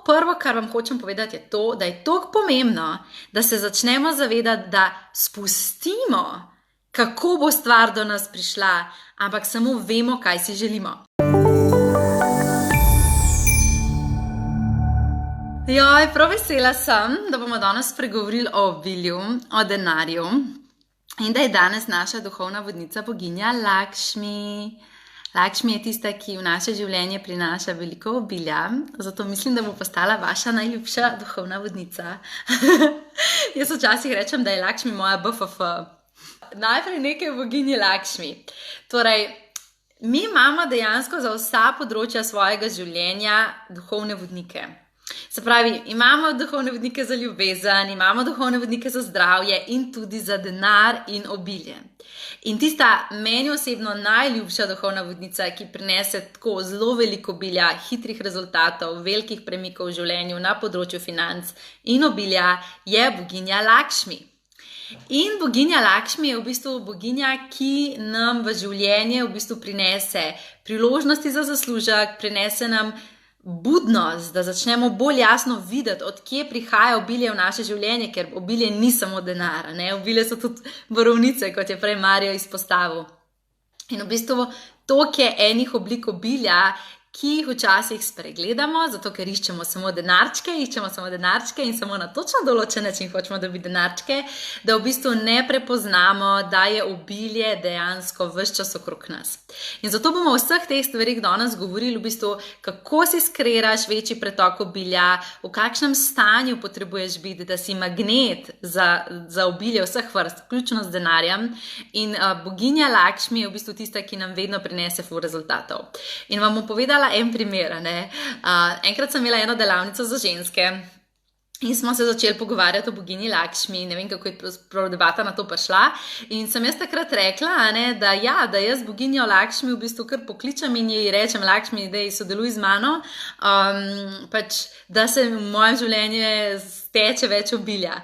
prvo, kar vam hočem povedati, je to, da je toliko pomembno, da se začnemo zavedati, da spustimo, kako bo stvar do nas prišla, ampak samo vemo, kaj si želimo. Joj, prav vesela sem, da bomo danes spregovorili o obilju, o denarju in da je danes naša duhovna vodnica boginja Lakšmi. Lakšmi je tista, ki v naše življenje prinaša veliko obilja, zato mislim, da bo postala vaša najljubša duhovna vodnica. Jaz včasih rečem, da je Lakšmi moja BFF. Najprej nekaj o boginji Lakšmi. Torej, mi imamo dejansko za vsa področja svojega življenja duhovne vodnike. Se pravi, imamo duhovne vodnike za ljubezen, imamo duhovne vodnike za zdravje in tudi za denar in obilje. In tista meni osebno najljubša duhovna vodnica, ki prinese tako zelo veliko obilja, hitrih rezultatov, velikih premikov v življenju na področju financ in obilja, je boginja Lakšmi. In boginja Lakšmi je v bistvu boginja, ki nam v življenje v bistvu prinese priložnosti za zaslužek, prinese nam budnost, da začnemo bolj jasno videti, od kje prihaja obilje v naše življenje, ker obilje ni samo denar, ne? Obilje so tudi borovnice, kot je prej Mario izpostavil. In v bistvu toliko je enih oblik obilja, ki jih včasih spregledamo, zato ker iščemo samo denarčke in samo na točno določen način hočemo dobiti denarčke, da v bistvu ne prepoznamo, da je obilje dejansko ves čas okrog nas. In zato bomo o vseh teh stvarih danes govorili, v bistvu, kako si skreiraš večji pretok obilja, v kakšnem stanju potrebuješ biti, da si magnet za obilje vseh vrst, vključno z denarjem. In boginja Lakšmi je v bistvu tista, ki nam vedno prinese ful rezultatov. In vam bom povedala en primer, ne. Enkrat sem imela eno delavnico za ženske in smo se začeli pogovarjati o boginji Lakšmi, ne vem, kako je prav debata na to prišla, in sem jaz takrat rekla, ne, da jaz boginjo Lakšmi v bistvu kar pokličem in ji rečem: Lakšmi, daj sodeluj z mano, da se v mojem življenju teče več obilja.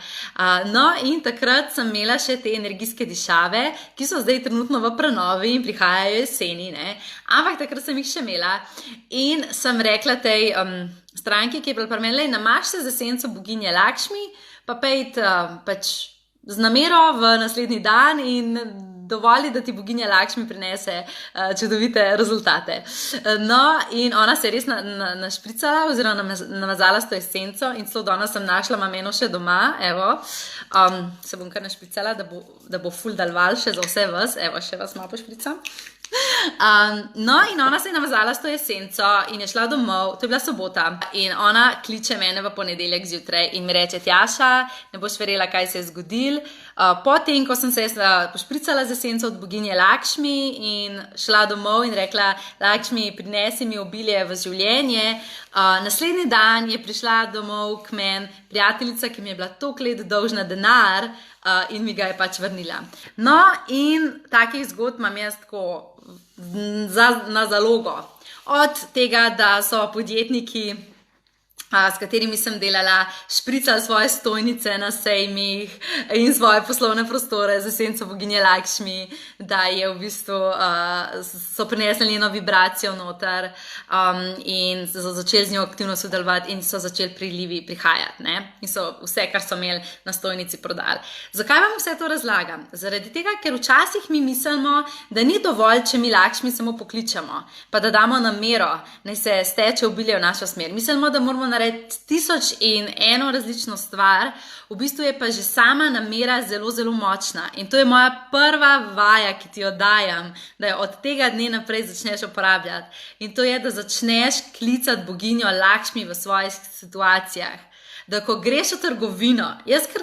No, in takrat sem imela še te energijske dišave, ki so zdaj trenutno v prenovi in prihajajo jeseni, ne. Ampak takrat sem jih še imela in sem rekla tej stranki, ki je bila pri meni: namaž se z esenco boginje Lakšmi, pa pejt z namero v naslednji dan in dovoli, da ti boginja Lakšmi prinese čudovite rezultate. No, in ona se je res našpricala oziroma namazala s to esenco in celo danes sem našla, imam eno še doma, evo, se bom kar našpricala, da bo ful dalval še za vse vas, evo, še vas malo pošpricam. No, in ona se je namazala s to esenco in je šla domov, to je bila sobota, in ona kliče mene v ponedeljek zjutraj in mi reče: Tjaša, ne boš verjela, kaj se je zgodilo. Potem, ko sem se pošpricala z esenco od boginje Lakšmi in šla domov in rekla: Lakšmi, prinesi mi obilje v življenje. Naslednji dan je prišla domov k meni prijateljica, ki mi je bila toliko let dolžna denar, in mi ga je pač vrnila. No, in takih zgodb imam jaz tako na zalogo. Od tega, da so podjetniki, s katerimi sem delala, špricali svoje stojnice na sejmih in svoje poslovne prostore z esenco boginje Lakšmi, da je v bistvu so prinesli njeno vibracijo noter in so začeli z njo aktivno sodelovati in so začeli prilivi prihajati, ne? In so vse, kar so imeli na stojnici, prodali. Zakaj vam vse to razlagam? Zaradi tega, ker včasih mi mislimo, da ni dovolj, če mi Lakšmi samo pokličemo, pa da damo namero, naj se steče obilje v našo smer. Mislimo, da moramo narediti 1001 različno stvar, v bistvu je pa že sama namera zelo, zelo močna. In to je moja prva vaja, ki ti jo dajam, da jo od tega dne naprej začneš uporabljati. In to je, da začneš klicati boginjo Lakšmi v svojih situacijah. Da ko greš v trgovino,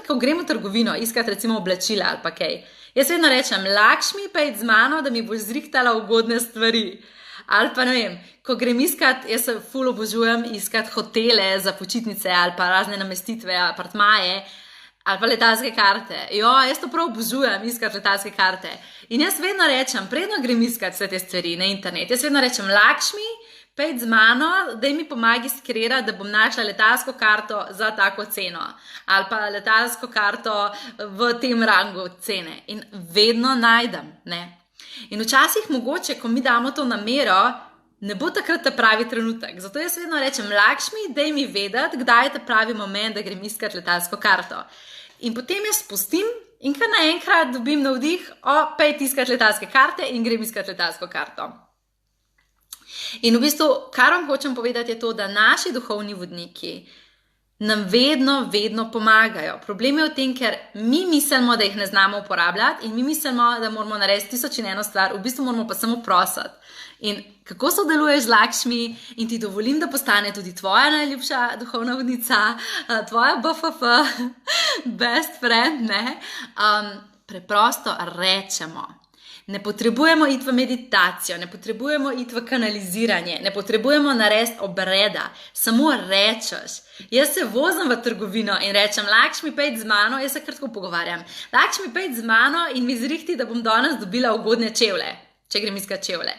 ko grem v trgovino iskati recimo oblačila ali pa kaj, jaz vedno rečem: Lakšmi, pojdi z mano, da mi boš zrihtala ugodne stvari. Ali pa ne vem, ko grem iskat, jaz se ful obožujem iskat hotele za počitnice ali pa razne namestitve, apartmaje ali pa letalske karte. Jaz to prav obožujem iskat letalske karte. In jaz vedno rečem, predno grem iskat vse te stvari na internet, jaz vedno rečem: Lakšmi, pojdi z mano, daj mi pomagi skreirati, da bom našla letalsko karto za tako ceno. Ali pa letalsko karto v tem rangu cene. In vedno najdem, ne. In včasih mogoče, ko mi damo to namero, ne bo takrat ta pravi trenutek. Zato jaz vedno rečem, Lakšmi, daj mi vedeti, kdaj je ta pravi moment, da grem iskat letalsko karto. In potem jaz spustim in kar naenkrat dobim navdih, pej iskat letalske karte in grem iskat letalsko karto. In v bistvu, kar vam hočem povedati, je to, da naši duhovni vodniki nam vedno pomagajo. Problem je v tem, ker mi mislimo, da jih ne znamo uporabljati in mi mislimo, da moramo narediti 1001 stvar, v bistvu moramo pa samo prositi. In kako sodeluješ z Lakšmi in ti dovolim, da postane tudi tvoja najljubša duhovna vodnica, tvoja BFF, best friend, ne? Preprosto rečemo. Ne potrebujemo iti v meditacijo, ne potrebujemo iti v kanaliziranje, ne potrebujemo narediti obreda, samo rečeš. Jaz se vozim v trgovino in rečem, Lakšmi, pejdi z mano, jaz se kar tako pogovarjam. Lakšmi, pejdi z mano in mi zrihti, da bom danes dobila ugodne čevlje, če grem iskat čevlje.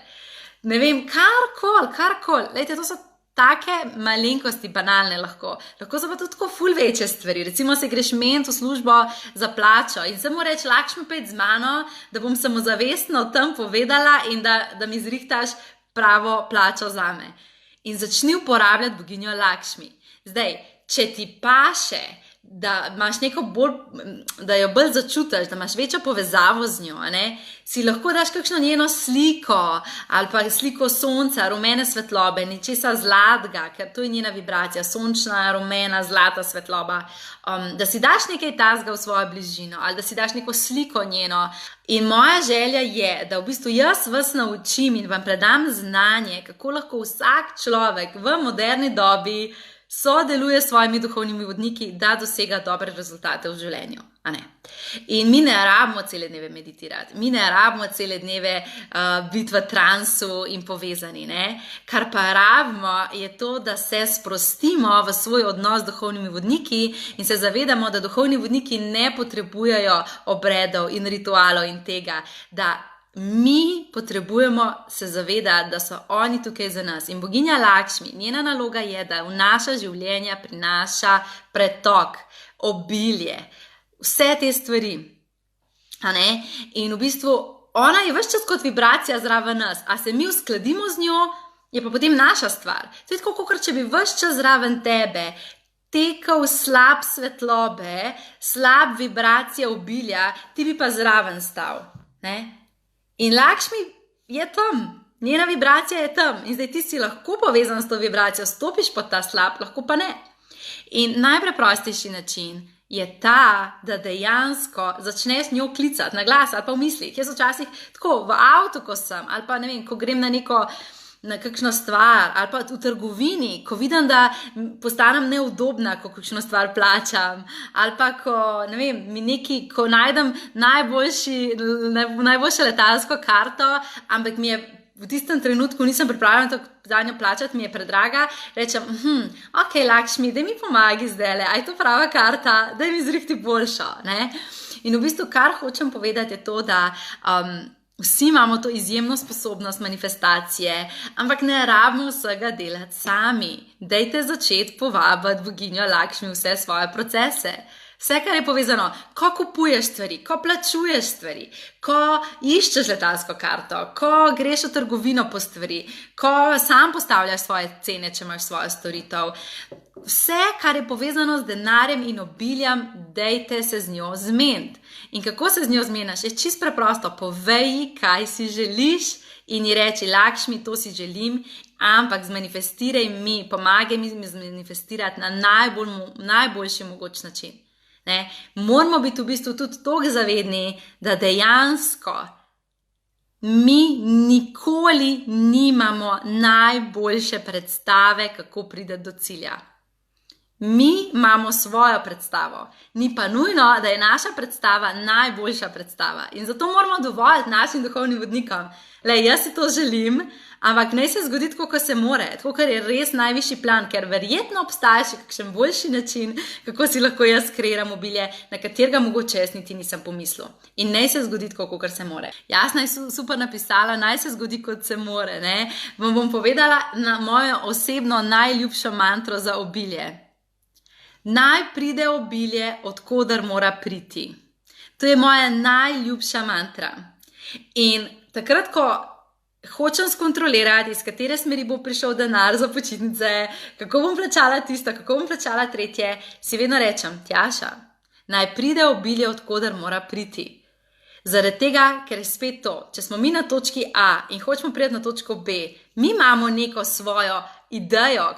Ne vem, karkoli. Lejte, to so take malenkosti, banalne lahko. Lahko so pa tudi tako ful večje stvari. Recimo se greš meniti v službo za plačo in samo reči, Lakšmi, pejdi z mano, da bom samozavestno o tem povedala in da mi zrihtaš pravo plačo zame. In začni uporabljati boginjo Lakšmi. Zdaj, če ti paše, da imaš neko bolj, da jo bolj začutiš, da imaš večjo povezavo z njo, ne? Si lahko daš kakšno njeno sliko ali pa sliko sonca, rumene svetlobe, nečesa zlatega, ker to je njena vibracija, sončna, rumena, zlata svetloba, da si daš nekaj tazga v svojo bližino ali da si daš neko sliko njeno. In moja želja je, da v bistvu jaz vas naučim in vam predam znanje, kako lahko vsak človek v moderni dobi sodeluje s svojimi duhovnimi vodniki, da dosega dobre rezultate v življenju. A ne? In mi ne rabimo cele dneve meditirati, mi ne rabimo cele dneve biti v transu in povezani. Ne? Kar pa rabimo je to, da se sprostimo v svoj odnos z duhovnimi vodniki in se zavedamo, da duhovni vodniki ne potrebujejo obredov in ritualov in tega, da mi potrebujemo se zavedati, da so oni tukaj za nas. In boginja Lakšmi, njena naloga je, da v naša življenja prinaša pretok, obilje, vse te stvari. A ne? In v bistvu ona je ves čas kot vibracija zraven nas. A se mi uskladimo z njo, je pa potem naša stvar. To je tako, kot če bi ves čas zraven tebe tekel slab svetlobe, slab vibracija obilja, ti bi pa zraven stal. Ne? In Lakšmi je tam, njena vibracija je tam in zdaj ti si lahko povezan s to vibracijo, stopiš pod ta slab, lahko pa ne. In najpreprostejši način je ta, da dejansko začneš njo klicati na glas ali pa v mislih. Jaz včasih tako v avtu, ko sem, ali pa ne vem, ko grem na kakšno stvar, ali pa v trgovini, ko vidim, da postanem neudobna, ko kakšno stvar plačam, ali pa ko, ne vem, ko najdem najboljšo letalsko karto, ampak mi je v tistem trenutku nisem pripravljena za njo plačati, mi je predraga, rečem, ok, Lakšmi, daj mi pomagi zdajle, a je to prava karta, daj mi zrihti boljšo, ne? In v bistvu, kar hočem povedati, je to, da vsi imamo to izjemno sposobnost manifestacije, ampak ne rabimo vsega delati sami. Dajte začeti povabiti boginjo Lakšmi vse svoje procese. Vse, kar je povezano, ko kupuješ stvari, ko plačuješ stvari, ko iščeš letalsko karto, ko greš v trgovino po stvari, ko sam postavljaš svoje cene, če imaš svojo storitev. Vse, kar je povezano z denarjem in obiljem, dajte se z njo zmeniti. In kako se z njo zmeniš? Je čisto preprosto, povej, kaj si želiš in ji reči, Lakšmi, to si želim, ampak zmanifestiraj mi, pomagaj mi zmanifestirati na najboljši mogoč način. Ne? Moramo biti v bistvu tudi toliko zavedni, da dejansko mi nikoli nimamo najboljše predstave, kako priti do cilja. Mi imamo svojo predstavo, ni pa nujno, da je naša predstava najboljša predstava. In zato moramo dovoliti našim duhovnim vodnikom, jaz si to želim, ampak naj se zgodi tako, kot se more, tako, kar je res najvišji plan, ker verjetno obstaja še kakšen boljši način, kako si lahko jaz kreiram obilje, na katerega mogoče jaz niti nisem pomislil. In naj se zgodi tako, kot se more. Jasna je super napisala, naj se zgodi, kot se more. Ne? Vam bom povedala na mojo osebno najljubšo mantro za obilje. Naj pride obilje, od koder mora priti. To je moja najljubša mantra. In takrat, ko hočem skontrolirati, iz katere smeri bo prišel denar za počitnice, kako bom plačala tisto, kako bom plačala tretje, si vedno rečem, Tjaša, naj pride obilje, odkoder mora priti. Zaradi tega, ker je spet to, če smo mi na točki A in hočemo priti na točko B, mi imamo neko svojo idejo,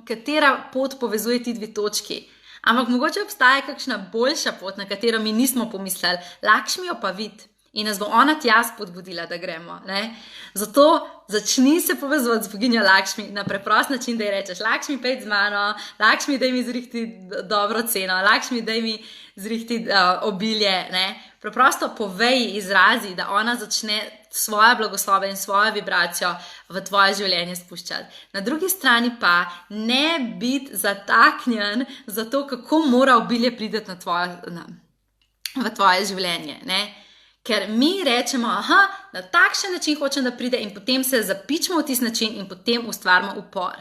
katera pot povezuje ti dve točki. Ampak mogoče obstaja kakšna boljša pot, na katero mi nismo pomislili, Lakšmi jo pa vidi. In nas bo ona tja spodbudila, da gremo. Ne? Zato začni se povezovati z boginjo Lakšmi na preprost način, da ji rečeš, Lakšmi, pejdi z mano, Lakšmi, daj mi zrihti dobro ceno, Lakšmi, daj mi zrihti obilje. Ne? Preprosto povej, izrazi, da ona začne svoje blagoslove in svojo vibracijo v tvoje življenje spuščati. Na drugi strani pa ne biti zataknjen za to, kako mora obilje priti v tvoje življenje. Ne? Ker mi rečemo, na takšen način hočem, da pride in potem se zapičimo v tisti način in potem ustvarimo upor.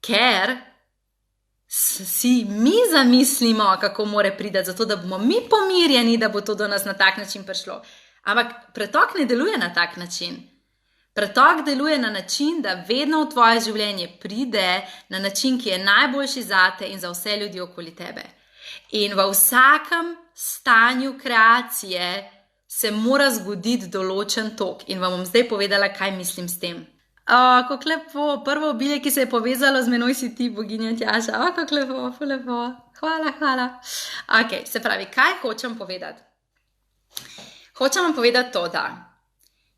Ker si mi zamislimo, kako mora priti, zato da bomo mi pomirjeni, da bo to do nas na tak način prišlo. Ampak pretok ne deluje na tak način. Pretok deluje na način, da vedno v tvoje življenje pride na način, ki je najboljši zate in za vse ljudi okoli tebe. In v vsakem stanju kreacije se mora zgoditi določen tok. In vam bom zdaj povedala, kaj mislim s tem. Kako lepo, prvo obilje, ki se je povezalo z menoj, si ti, boginja Tjaša. Kako lepo, lepo. Hvala. Ok, se pravi, kaj hočem povedati? Hočem vam povedati to, da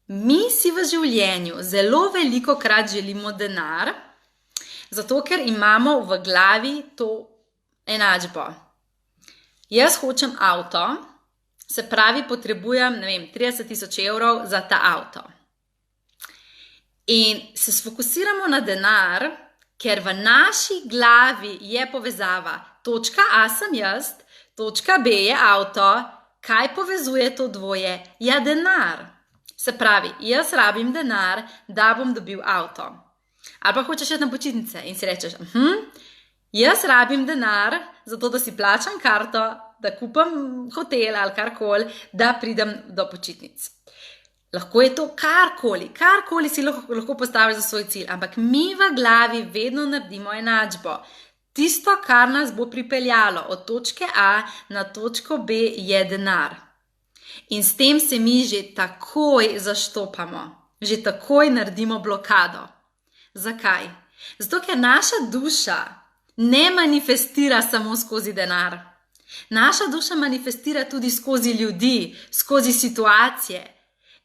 mi si v življenju zelo veliko krat želimo denar, zato ker imamo v glavi to enačbo. Jaz hočem avto, se pravi, potrebujem, 30,000 evrov za ta avto. In se sfokusiramo na denar, ker v naši glavi je povezava. Točka A sem jaz, točka B je avto. Kaj povezuje to dvoje? Ja, denar. Se pravi, jaz rabim denar, da bom dobil avto. Ali pa hočeš iti na počitnice in si rečeš, jaz rabim denar, zato da si plačam karto, da kupam hotel ali karkoli, da pridem do počitnic. Lahko je to karkoli si lahko postaviš za svoj cilj, ampak mi v glavi vedno naredimo enačbo. Tisto, kar nas bo pripeljalo od točke A na točko B, je denar. In s tem se mi že takoj zaštopamo, že takoj naredimo blokado. Zakaj? Zato, ker naša duša ne manifestira samo skozi denar. Naša duša manifestira tudi skozi ljudi, skozi situacije.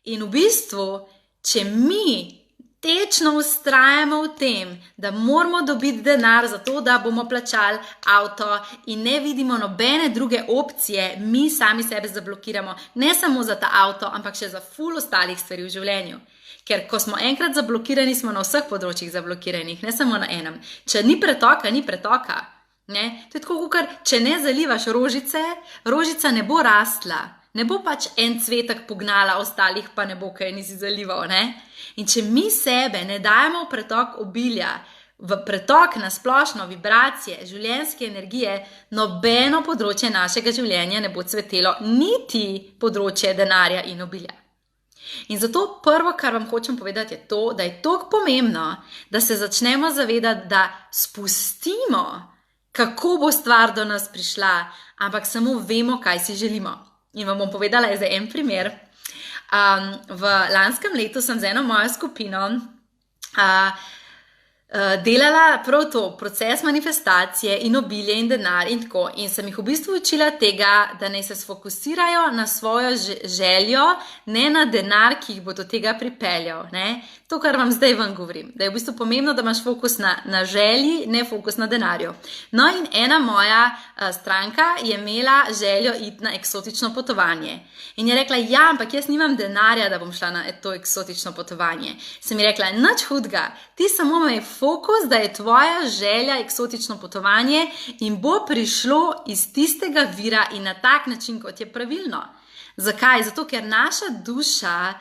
In v bistvu, če mi tečno vztrajamo v tem, da moramo dobiti denar za to, da bomo plačali avto in ne vidimo nobene druge opcije, mi sami sebe zablokiramo, ne samo za ta avto, ampak še za ful ostalih stvari v življenju. Ker ko smo enkrat zablokirani, smo na vseh področjih zablokiranih, ne samo na enem. Če ni pretoka, ni pretoka. Ne? To je tako, kot če ne zalivaš rožice, rožica ne bo rastla. Ne bo pač en cvetek pognala, ostalih pa ne bo, kaj nisi zalival. Ne? In če mi sebe ne dajemo v pretok obilja, v pretok na splošno vibracije, življenjske energije, nobeno področje našega življenja ne bo cvetelo, niti področje denarja in obilja. In zato prvo, kar vam hočem povedati, je to, da je toliko pomembno, da se začnemo zavedati, da spustimo, kako bo stvar do nas prišla, ampak samo vemo, kaj si želimo. In vam bom povedala za en primer. V lanskem letu sem z eno mojo skupino delala prav to, proces manifestacije in obilje in denar in tako. In sem jih v bistvu učila tega, da naj se sfokusirajo na svojo željo, ne na denar, ki jih bo do tega pripeljal. Ne? To, kar vam zdaj vam govorim, da je v bistvu pomembno, da imaš fokus na želji, ne fokus na denarju. No in ena moja stranka je imela željo iti na eksotično potovanje. In je rekla, ja, ampak jaz nimam denarja, da bom šla na to eksotično potovanje. Sem ji rekla, nič hudega, ti samo imej fokus, da je tvoja želja eksotično potovanje in bo prišlo iz tistega vira in na tak način, kot je pravilno. Zakaj? Zato, ker naša duša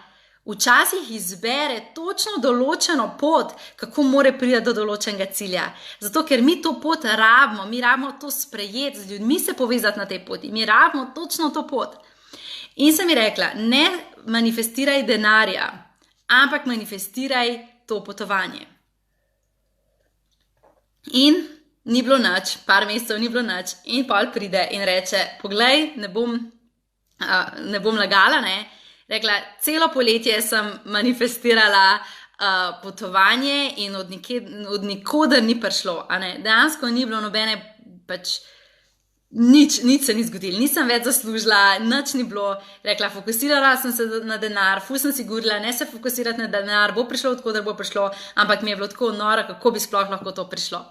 včasih izbere točno določeno pot, kako more priti do določenega cilja. Zato, ker mi to pot rabimo, mi rabimo to sprejeti, z ljudmi se povezati na tej poti, mi rabimo točno to pot. In sem ji rekla, ne manifestiraj denarja, ampak manifestiraj to potovanje. In ni bilo nič, par mesecev ni bilo nič, in pol pride in reče, poglej, ne bom lagala, ne. Rekla, celo poletje sem manifestirala potovanje in od nikoder ni prišlo. Dejansko ni bilo nobene, nič se ni zgodilo, nisem več zaslužila, nič ni bilo. Rekla, fokusirala sem se na denar, ful sem si govorila, ne se fokusirati na denar, bo prišlo odkoder bo prišlo, ampak mi je bilo tako noro, kako bi sploh lahko to prišlo.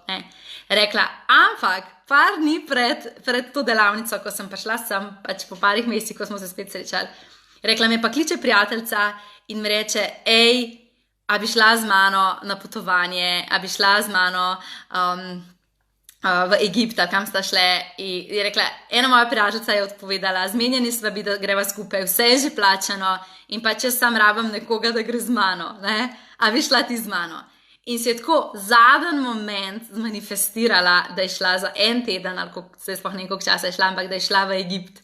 Rekla, ampak par dni pred to delavnico, ko sem prišla sem, po parih mesecih, ko smo se spet srečali, rekla, me pa kliče prijateljica in mi reče, a bi šla z mano na potovanje, a bi šla z mano v Egipt, kam sta šle. In je rekla, ena moja prijateljica je odpovedala, zmenjeni sva bi, da greva skupaj, vse je že plačano in če sam rabim nekoga, da gre z mano, ne? A bi šla ti z mano? In si je tako zadnji moment zmanifestirala, da je šla za en teden, ali se sploh ne koliko časa je šla, ampak da je šla v Egipt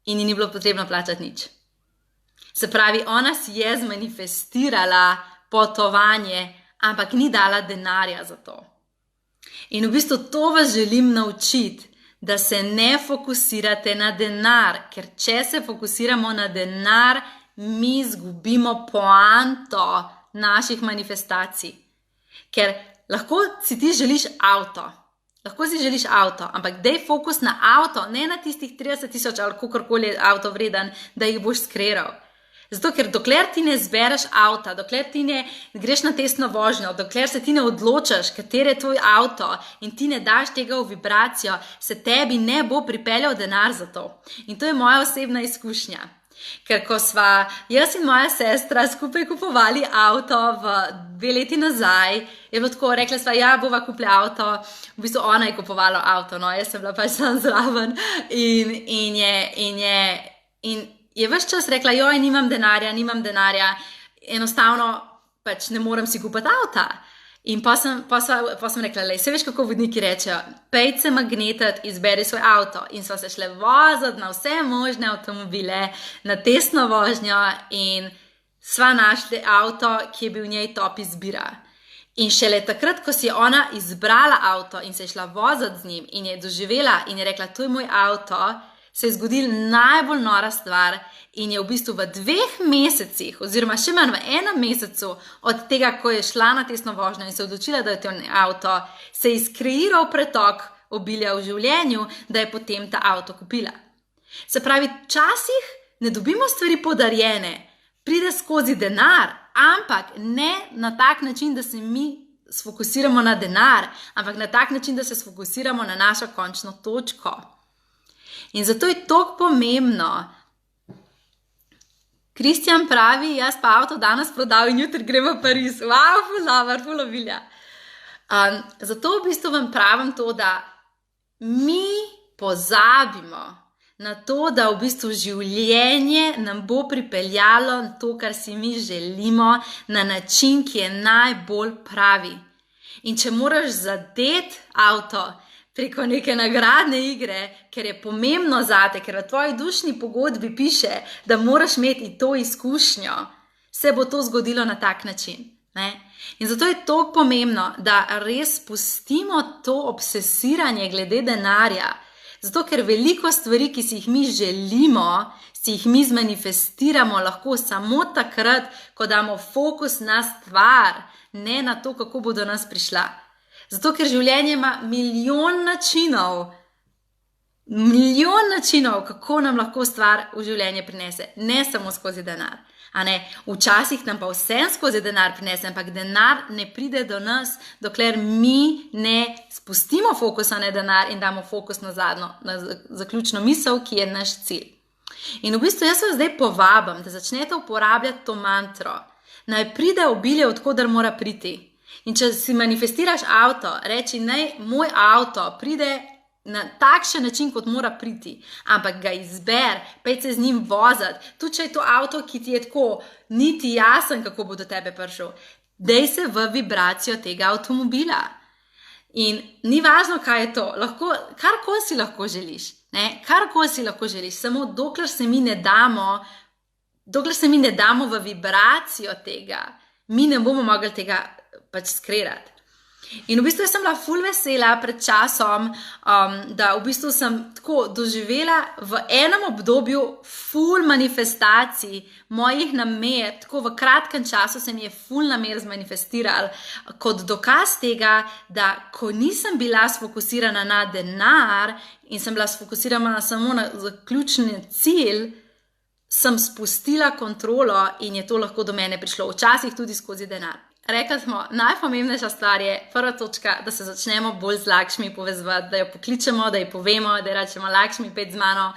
in ni bilo potrebno plačati nič. Se pravi, ona si je zmanifestirala potovanje, ampak ni dala denarja za to. In v bistvu to vas želim naučiti, da se ne fokusirate na denar, ker če se fokusiramo na denar, mi izgubimo poanto naših manifestacij. Ker lahko si ti želiš avto, ampak daj fokus na avto, ne na tistih 30,000 ali kakorkoli je avto vreden, da jih boš skreral. Zato, ker dokler ti ne zbereš avta, dokler ti ne greš na testno vožnjo, dokler se ti ne odločaš, kater je tvoj avto in ti ne daš tega v vibracijo, se tebi ne bo pripeljal denar za to. In to je moja osebna izkušnja. Ker ko sva jaz in moja sestra skupaj kupovali avto 2 leti nazaj, je bilo tako, rekla sva, ja, bova kupila avto, v bistvu ona je kupovala avto, no, jaz sem bila sam zraven in je ves čas rekla, joj, nimam denarja, enostavno ne morem si kupiti avta. In pa sem rekla, lej, se veš, kako vodniki rečejo, pejt se magnetat, izberi svoj avto. In sva se šle voziti na vse možne avtomobile, na testno vožnjo in sva našli avto, ki je bil v njej top izbira. In šele takrat, ko si je ona izbrala avto in se je šla voziti z njim in je doživela in je rekla, to je moj avto, se je zgodila najbolj nora stvar in je v bistvu v 2 mesecih, oziroma še manj v 1 mesecu od tega, ko je šla na testno vožnjo in se odločila, da je to avto, se je izkreiral pretok obilja v življenju, da je potem ta avto kupila. Se pravi, včasih ne dobimo stvari podarjene, pride skozi denar, ampak ne na tak način, da se mi sfokusiramo na denar, ampak na tak način, da se sfokusiramo na našo končno točko. In zato je toliko pomembno. Kristjan pravi, jaz pa avto danes prodal in jutri grem v Pariz. Wow, ful obilja. Zato v bistvu vam pravim to, da mi pozabimo na to, da v bistvu življenje nam bo pripeljalo to, kar si mi želimo, na način, ki je najbolj pravi. In če moraš zadeti avto preko neke nagradne igre, ker je pomembno zate, ker v tvoji dušni pogodbi piše, da moraš imeti to izkušnjo, se bo to zgodilo na tak način. Ne? In zato je to pomembno, da res pustimo to obsesiranje glede denarja. Zato, ker veliko stvari, ki si jih mi želimo, si jih mi zmanifestiramo lahko samo takrat, ko damo fokus na stvar, ne na to, kako bo do nas prišla. Zato, ker življenje ima milijon načinov, kako nam lahko stvar v življenje prinese, ne samo skozi denar. Včasih nam pa vse skozi denar prinese, ampak denar ne pride do nas, dokler mi ne spustimo fokusa na denar in damo fokus na zaključno misel, ki je naš cilj. In v bistvu jaz vas zdaj povabim, da začnete uporabljati to mantro. Naj pride obilje, odkoder mora priti. In če si manifestiraš avto, reči, naj moj avto pride na takšen način, kot mora priti, ampak ga izber, pejte se z njim voziti, tudi če je to avto, ki ti je tako niti jasen, kako bo do tebe prišel, dej se v vibracijo tega avtomobila. In ni važno, kaj je to, karkoli si lahko želiš, samo dokler se mi ne damo dokler se mi ne damo v vibracijo tega, mi ne bomo mogli tega pač skreirati. In v bistvu sem bila ful vesela pred časom, da v bistvu sem tako doživela v enem obdobju ful manifestacij mojih namer, tako v kratkem času se mi je ful namer zmanifestiral, kot dokaz tega, da ko nisem bila sfokusirana na denar in sem bila sfokusirana samo na zaključni cilj, sem spustila kontrolo in je to lahko do mene prišlo, včasih tudi skozi denar. Rekli smo, najpomembnejša stvar je prva točka, da se začnemo bolj z Lakšmi povezovati, da jo pokličemo, da ji povemo, da ji rečemo Lakšmi, pojdi z mano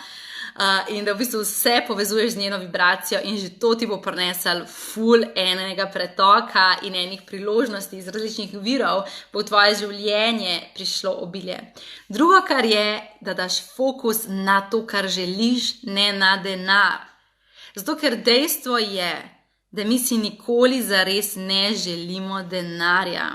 in da v bistvu vse povezuješ z njeno vibracijo in že to ti bo prinesel ful enega pretoka in enih priložnosti iz različnih virov, bo v tvoje življenje prišlo obilje. Drugo, kar je, da daš fokus na to, kar želiš, ne na denar. Zato, ker dejstvo je, da mi si nikoli zares ne želimo denarja.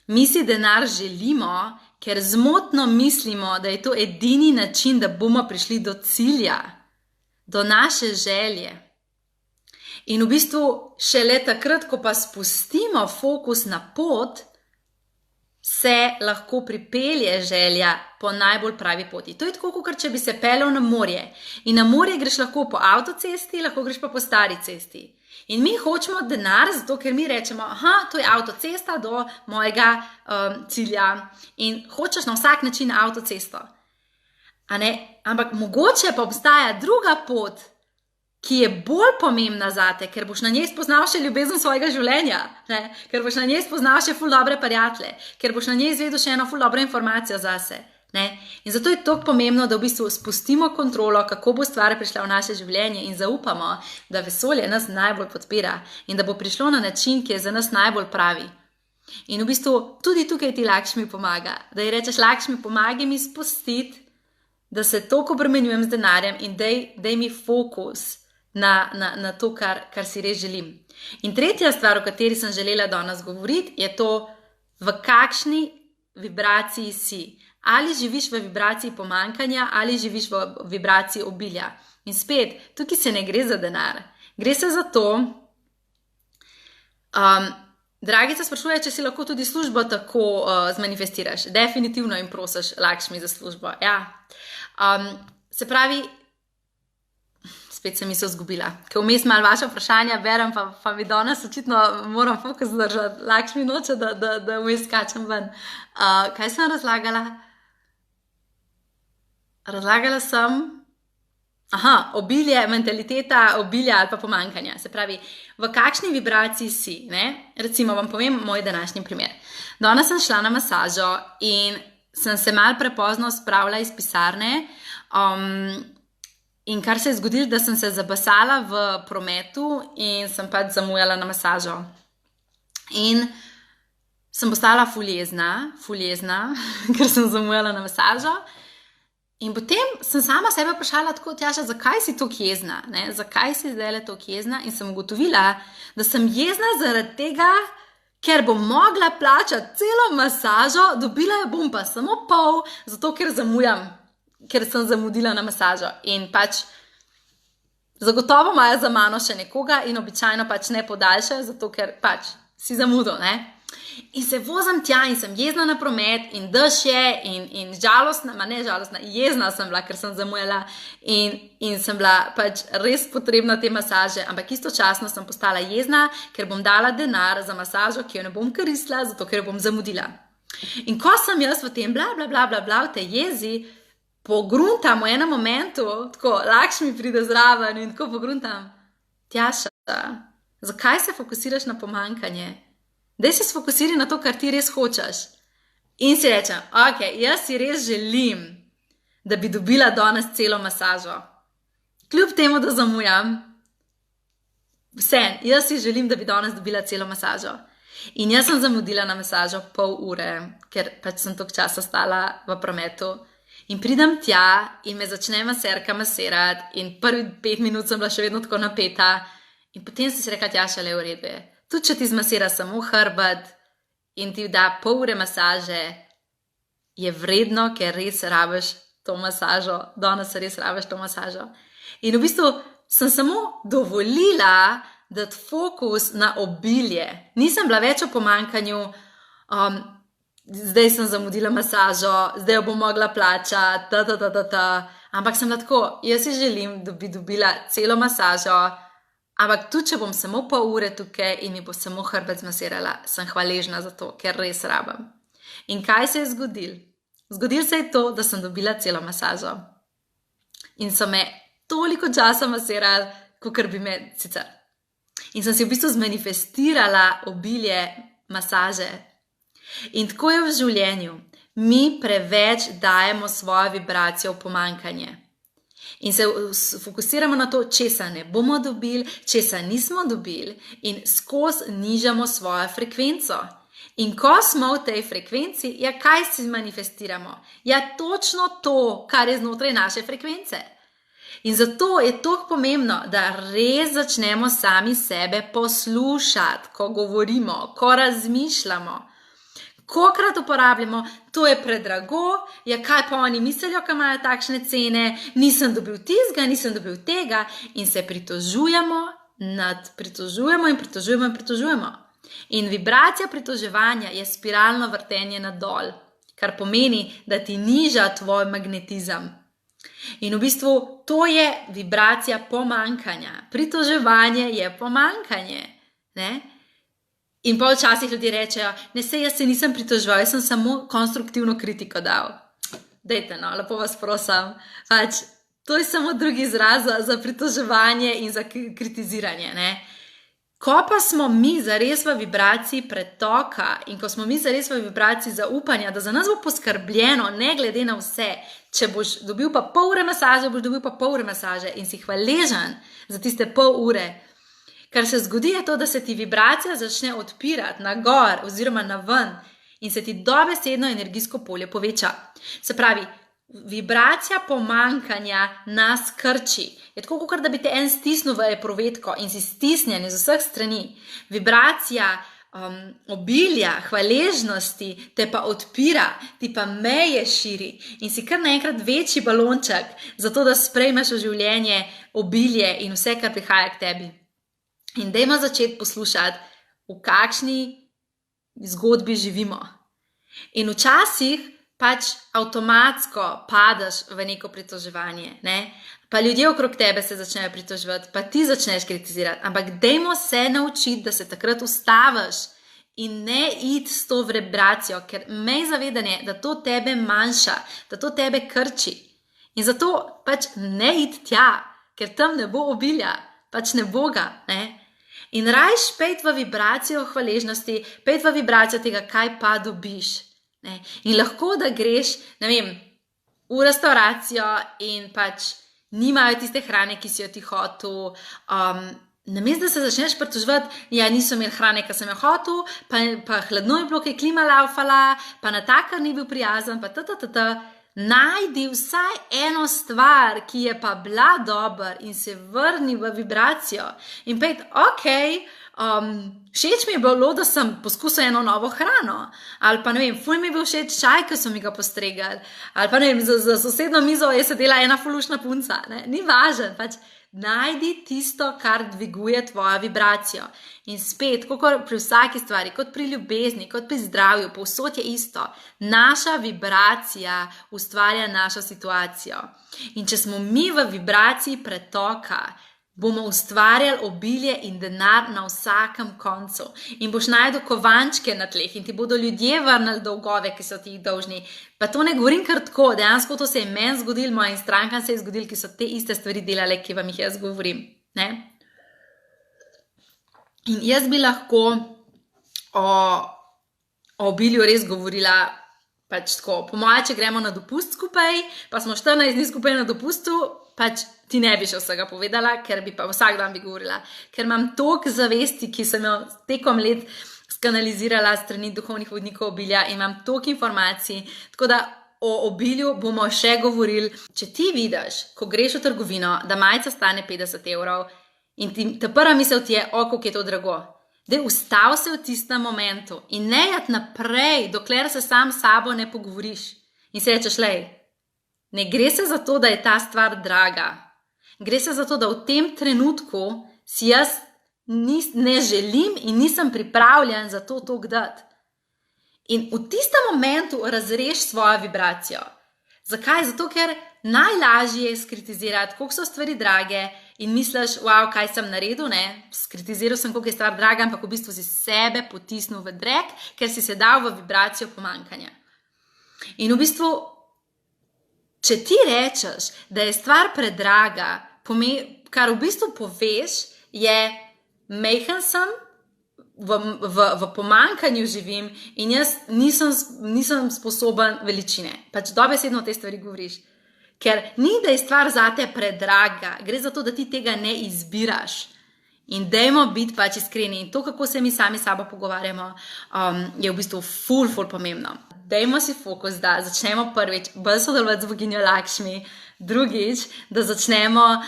Mi si denar želimo, ker zmotno mislimo, da je to edini način, da bomo prišli do cilja, do naše želje. In v bistvu šele takrat, ko pa spustimo fokus na pot, se lahko pripelje želja po najbolj pravi poti. To je tako, kot če bi se peljal na morje. In na morje greš lahko po avtocesti, lahko greš pa po stari cesti. In mi hočemo denar, zato ker mi rečemo, to je avtocesta do mojega cilja in hočeš na vsak način avtocesto. Ampak mogoče pa obstaja druga pot, ki je bolj pomembna zate, ker boš na njej spoznal še ljubezen svojega življenja, ker boš na njej spoznal še ful dobre prijatelje, ker boš na njej izvedel še eno ful dobro informacijo zase. In zato je toliko pomembno, da v bistvu spustimo kontrolo, kako bo stvar prišla v naše življenje in zaupamo, da vesolje nas najbolj podpira in da bo prišlo na način, ki je za nas najbolj pravi. In v bistvu tudi tukaj ti Lakšmi pomaga, da ji rečeš, Lakšmi, pomagaj mi spustiti, da se toliko obremenjujem z denarjem in daj mi fokus na to, kar si res želim. In tretja stvar, o kateri sem želela danes govoriti, je to, v kakšni vibraciji si. Ali živiš v vibraciji pomanjkanja, ali živiš v vibraciji obilja. In spet, tukaj se ne gre za denar. Gre se za to, Dragica sprašuje, če si lahko tudi službo tako zmanifestiraš. Definitivno jim prosiš Lakšmi za službo. Ja. Se pravi, spet sem se zgubila, ker vmes malo vaše vprašanja berem, pa mi danes očitno moram fokus držati. Lakšmi noče, da vmes skačem ven. Kaj sem razlagala? Razlagala sem obilje, mentaliteta obilja ali pa pomanjkanja. Se pravi, v kakšni vibraciji si, ne? Recimo vam povem moj današnji primer. Danes sem šla na masažo in sem se malo prepozno spravila iz pisarne, in kar se je zgodilo, da sem se zabasala v prometu in sem pač zamujala na masažo. In sem postala ful jezna, ker sem zamujala na masažo. In potem sem sama sebe vprašala tako, Tjaša, zakaj si toliko jezna? Zakaj si zdajle toliko jezna? In sem ugotovila, da sem jezna zaradi tega, ker bom mogla plačati celo masažo, dobila jo bom pa samo pol, zato ker zamujam, ker sem zamudila na masažo. In pač zagotovo imajo za mano še nekoga in običajno pač ne podaljšajo, zato ker pač si zamudil, ne? In se vozim tja in sem jezna na promet in dež je in žalostna, jezna sem bila, ker sem zamujala in sem bila pač res potrebna te masaže, ampak istočasno sem postala jezna, ker bom dala denar za masažo, ki jo ne bom koristila, zato ker jo bom zamudila. In ko sem jaz v tem bla, v tej jezi, pogruntam v enem momentu, tako Lakšmi pride zraven in tako pogruntam, Tjaša, zakaj se fokusiraš na pomanjkanje? Daj se sfokusiri na to, kar ti res hočeš. In si rečem, ok, jaz si res želim, da bi dobila danes celo masažo. Kljub temu, da zamujam, jaz si želim, da bi danes dobila celo masažo. In jaz sem zamudila na masažo pol ure, ker pač sem toliko časa stala v prometu. In pridem tja in me začne maserka masirati in prvi 5 minut sem bila še vedno tako napeta. In potem sem si rekla, Tjaša, le v redu je. Tudi če ti zmasira samo hrbet in ti da pol ure masaže, je vredno, ker res rabiš to masažo. Danes res rabiš to masažo. In v bistvu sem samo dovolila dati fokus na obilje. Nisem bila več v pomanjkanju, zdaj sem zamudila masažo, zdaj jo bom mogla plačati, ampak sem bila tako, jaz si želim, da bi dobila celo masažo, ampak tudi, če bom samo pol ure tukaj in mi bo samo hrbet zmasirala, sem hvaležna za to, ker res rabim. In kaj se je zgodilo? Zgodilo se je to, da sem dobila celo masažo. In so me toliko časa masirali, kakor bi me sicer. In sem si v bistvu zmanifestirala obilje masaže. In tako je v življenju. Mi preveč dajemo svojo vibracijo v pomanjkanje. In se fokusiramo na to, česa ne bomo dobili, česa nismo dobili in skozi nižamo svojo frekvenco. In ko smo v tej frekvenci, kaj si manifestiramo? Točno to, kar je znotraj naše frekvence. In zato je toliko pomembno, da res začnemo sami sebe poslušati, ko govorimo, ko razmišljamo. Kokrat uporabljamo, to je predrago, kaj pa oni mislijo, ko imajo takšne cene, nisem dobil tizga, nisem dobil tega in se pritožujemo in pritožujemo. In vibracija pritoževanja je spiralno vrtenje nadol, kar pomeni, da ti niža tvoj magnetizem. In v bistvu to je vibracija pomanjkanja. Pritoževanje je pomanjkanje, ne? In pa včasih ljudje rečejo, jaz se nisem pritoževal, jaz sem samo konstruktivno kritiko dal. Dajte, lepo vas prosim. To je samo drugi izraz za pritoževanje in za kritiziranje, ne? Ko pa smo mi zares v vibraciji pretoka in ko smo mi zares v vibraciji zaupanja, da za nas bo poskrbljeno, ne glede na vse, če boš dobil pa pol ure masaže, boš dobil pa pol ure masaže in si hvaležen za tiste pol ure. Kar se zgodi je to, da se ti vibracija začne odpirati na gor oziroma na ven in se ti dobesedno energijsko polje poveča. Se pravi, vibracija pomanjkanja nas krči. Je tako, kot da bi te en stisnil v eprovetko in si stisnjen iz vseh strani. Vibracija obilja, hvaležnosti te pa odpira, ti pa meje širi in si kar naenkrat večji balonček, zato da sprejmeš v življenje obilje in vse, kar prihaja k tebi. In dajmo začeti poslušati, v kakšni zgodbi živimo. In včasih avtomatsko padeš v neko pritoževanje, ne? Pa ljudje okrog tebe se začnejo pritoževati, pa ti začneš kritizirati. Ampak dajmo se naučiti, da se takrat ustaviš in ne iti s to vibracijo, ker imej zavedanje, da to tebe manjša, da to tebe krči. In zato ne iti tja, ker tam ne bo obilja, ne bo ga, ne? In rajš pejt v vibracijo hvaležnosti, pejt v vibracijo tega, kaj pa dobiš. Ne? In lahko, da greš, ne vem, v restauracijo in nimajo tiste hrane, ki si jo ti hotel. Namesto, da se začneš pritoževati, niso imeli hrane, ki sem jo hotel, pa hladno je bilo, ki je klima laufala, pa natakar ni bil prijazen, pa Najdi vsaj eno stvar, ki je pa bila dober in se vrni v vibracijo. In pejt, všeč mi je bilo, da sem poskusil eno novo hrano. Ali pa ne vem, ful mi je bil všeč čaj, ki so mi ga postregali. Ali pa ne vem, za sosedno mizo je sedela ena fulušna punca. Ne? Ni važen, najdi tisto, kar dviguje tvojo vibracijo. In spet, kot pri vsaki stvari, kot pri ljubezni, kot pri zdravju, povsod je isto. Naša vibracija ustvarja našo situacijo. In če smo mi v vibraciji pretoka, bomo ustvarjali obilje in denar na vsakem koncu. In boš najdel kovančke na tleh in ti bodo ljudje vrnili dolgove, ki so ti jih dolžni. Pa to ne govorim kar tako, dejansko to se je meni zgodilo, mojim strankam se je zgodilo, ki so te iste stvari delale, ki vam jih jaz govorim. Ne? In jaz bi lahko o obilju res govorila tako. Po moje, če gremo na dopust skupaj, pa smo 14 dni skupaj na dopustu, ti ne bi še vsega povedala, ker bi pa vsak dan bi govorila. Ker imam toliko zavesti, ki sem jo tekom let skanalizirala strani duhovnih vodnikov obilja in imam toliko informacij, tako da o obilju bomo še govorili. Če ti vidiš, ko greš v trgovino, da majica stane 50 evrov in ta prva misel ti je, koliko je to drago. Daj, ustav se v tistem momentu in ne jati naprej, dokler se sam s sabo ne pogovoriš. In se rečeš, ne gre se za to, da je ta stvar draga. Gre se za to, da v tem trenutku si jaz ne želim in nisem pripravljen za to dati. In v tistem momentu razreš svojo vibracijo. Zakaj? Zato, ker najlažje je skritizirati, koliko so stvari drage in misliš, wow, kaj sem naredil, ne? Skritiziral sem, koliko je stvar draga, ampak v bistvu si sebe potisnil v drek, ker si se dal v vibracijo pomanjkanja. In v bistvu, če ti rečeš, da je stvar predraga, kar v bistvu poveš, je majhen sem, v pomanjkanju živim in jaz nisem sposoben veličine. Pač dobesedno te stvari govoriš. Ker ni, da je stvar zate predraga, gre za to, da ti tega ne izbiraš. In dajmo biti pač iskreni. In to, kako se mi sami sabo pogovarjamo, je v bistvu ful pomembno. Dajmo si fokus, da začnemo prvič bolj sodelovati z boginjo Lakšmi, drugič, da začnemo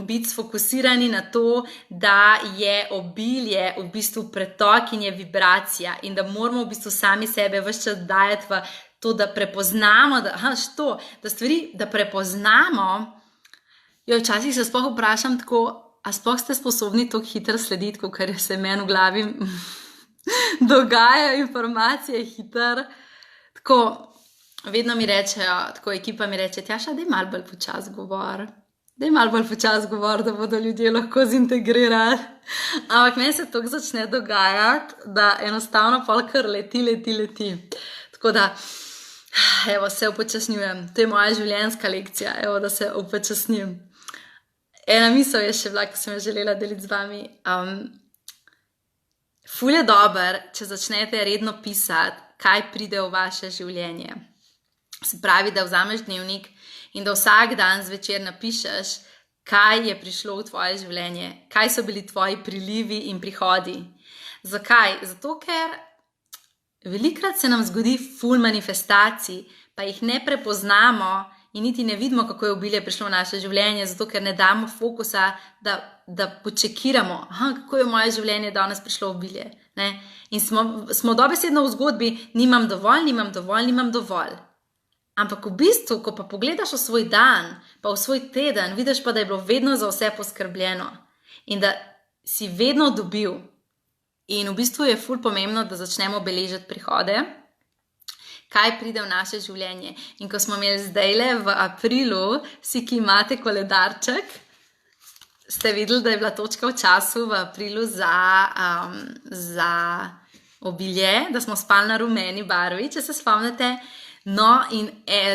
biti sfokusirani na to, da je obilje v bistvu pretok in je vibracija in da moramo v bistvu sami sebe ves čas dajati v to, da prepoznamo, da prepoznamo. Včasih se sploh vprašam tako, a sploh ste sposobni tako hitro slediti, ker se meni v glavi dogajajo informacije hitro. Tako, vedno mi rečejo, tako ekipa mi reče, Tjaša, daj malo bolj počas govor. Da bodo ljudje lahko zintegrirali. Ampak meni se tako začne dogajati, da enostavno polkar leti. Tako da, evo, se upočasnjujem. To je moja življenjska lekcija, evo, da se upočasnjujem. Ena misel je še bila, ko sem jo želela deliti z vami. Ful je dober, če začnete redno pisati, kaj pride v vaše življenje. Se pravi, da vzameš dnevnik in da vsak dan zvečer napišeš, kaj je prišlo v tvoje življenje, kaj so bili tvoji prilivi in prihodi. Zakaj? Zato, ker velikokrat se nam zgodi ful manifestacij, pa jih ne prepoznamo in niti ne vidimo, kako je obilje prišlo v naše življenje, zato ker ne damo fokusa, da počekiramo, kako je v moje življenje danes prišlo obilje. Ne? In smo dobesedno v zgodbi, nimam dovolj. Ampak v bistvu, ko pa pogledaš v svoj dan, pa v svoj teden, vidiš pa, da je bilo vedno za vse poskrbljeno in da si vedno dobil. In v bistvu je ful pomembno, da začnemo beležiti prihode, kaj pride v naše življenje. In ko smo imeli zdajle v aprilu, vsi, ki imate koledarček, ste videli, da je bila točka v času v aprilu za obilje, da smo spali na rumeni barvi, če se spomnite. No, in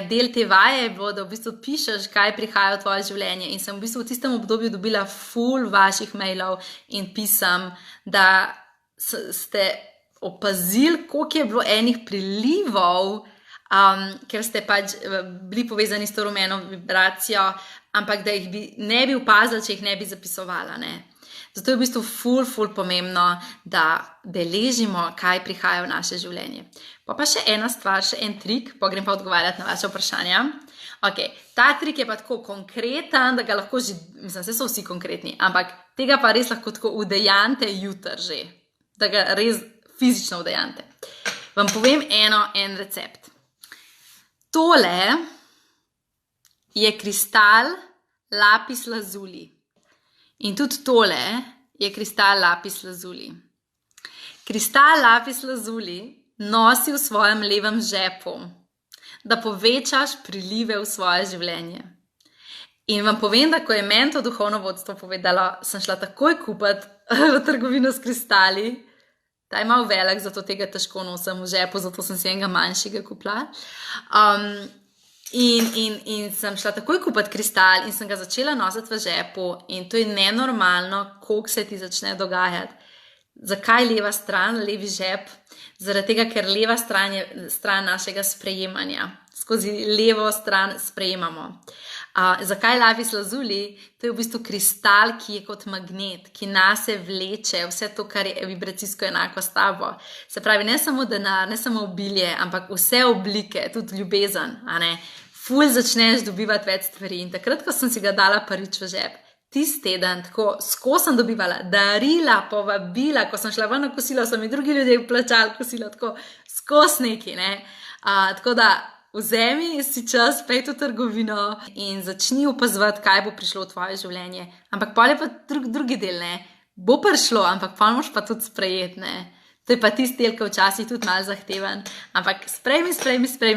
del te vaje je bilo, da v bistvu pišeš, kaj prihaja v tvoje življenje. In sem v bistvu v tistem obdobju dobila ful vaših mailov in pisem, da ste opazili, koliko je bilo enih prilivov, ker ste pač bili povezani s to rumeno vibracijo, ampak da jih ne bi opazili, če jih ne bi zapisovala. Ne? Zato je v bistvu ful pomembno, da beležimo, kaj prihaja v naše življenje. Pa še ena stvar, še en trik, pa grem pa odgovarjati na vaše vprašanja. Okay, ta trik je pa tako konkreten, da ga lahko že, mislim, so vsi konkretni, ampak tega pa res lahko tako udejante jutri že, da ga res fizično udejante. Vam povem en recept. Tole je kristal lapis lazuli. In tudi tole je kristal lapis lazuli. Kristal lapis lazuli nosi v svojem levem žepu, da povečaš prilive v svoje življenje. In vam povem, da ko je meni to duhovno vodstvo povedalo, sem šla takoj kupiti v trgovino s kristali. Ta je malo velik, zato tega težko nosim v žepu, zato sem si enega manjšega kupila. In sem šla takoj kupiti kristal in sem ga začela nositi v žepu in to je nenormalno, koliko se ti začne dogajati. Zakaj leva stran, levi žep? Zaradi tega, ker leva stran je stran našega sprejemanja. Skozi levo stran sprejemamo. Zakaj lapis lazuli? To je v bistvu kristal, ki je kot magnet, ki nase vleče vse to, kar je vibracijsko enako s tabo. Se pravi, ne samo denar, ne samo obilje, ampak vse oblike, tudi ljubezen. Ful začneš dobivati več stvari. In takrat, ko sem si ga dala prvič v žep, tisti teden, tako skozi sem dobivala darila, povabila, ko sem šla ven na kosilo, so mi drugi ljudje plačali kosilo, tako skozi neki. Tako da vzemi si čas, pej v trgovino in začni opazovati, kaj bo prišlo v tvoje življenje. Ampak pol je pa drugi del, ne. Bo prišlo, ampak pol moraš pa tudi sprejeti, ne. To je pa tisti del, ki včasih tudi malo zahteven. Ampak sprejmi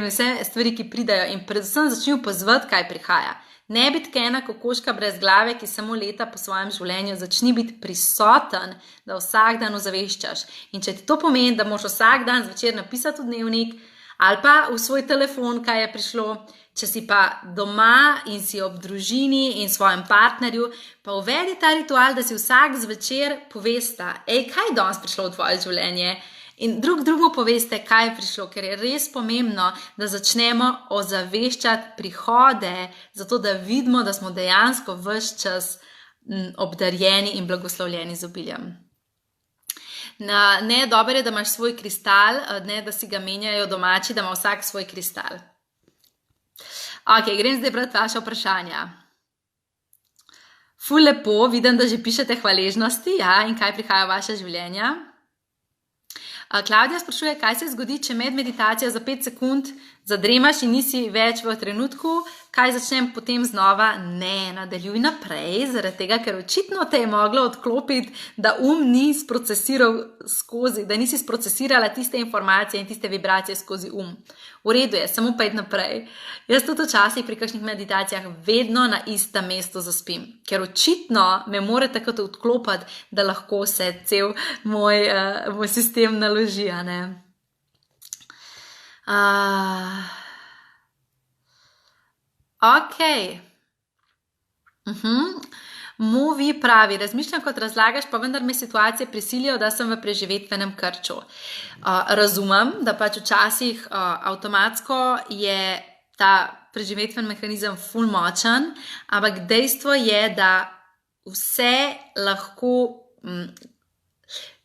vse stvari, ki pridajo in predvsem začni opazovati, kaj prihaja. Ne biti ena kokoška brez glave, ki samo leta po svojem življenju, začni biti prisoten, da vsak dan ozaveščaš. In če ti to pomeni, da moraš vsak dan zvečer napisati v dnevnik ali pa v svoj telefon, kaj je prišlo, če si pa doma in si ob družini in svojem partnerju, pa uvedi ta ritual, da si vsak zvečer povesta, kaj je danes prišlo v tvoje življenje? In drugemu poveste, kaj je prišlo, ker je res pomembno, da začnemo ozaveščati prihode, zato da vidimo, da smo dejansko ves čas obdarjeni in blagoslovljeni z obiljem. Ne, dobro je, da imaš svoj kristal, ne, da si ga menjajo domači, da ima vsak svoj kristal. Ok, grem zdaj brati vaše vprašanja. Ful lepo, vidim, da že pišete hvaležnosti, ja, in kaj prihaja v vaše življenja. Klavdija sprašuje, kaj se zgodi, če med meditacijo za 5 sekund zadremaš in nisi več v trenutku, kaj začnem potem znova? Ne, nadaljuj naprej, zaradi tega, ker očitno te je moglo odklopiti, da ni sprocesiral skozi, da nisi sprocesirala tiste informacije in tiste vibracije skozi V redu je, samo pa id naprej. Jaz tudi včasih pri kakšnih meditacijah vedno na istem mestu zaspim, ker očitno me mora tako odklopiti, da lahko se cel moj sistem naloži, ne. Ok. Movi pravi, razmišljam kot razlagaš, pa vendar me situacije prisilijo, da sem v preživetvenem krču. Razumem, da pač včasih avtomatsko je ta preživetven mehanizem ful močen, ampak dejstvo je, da vse lahko...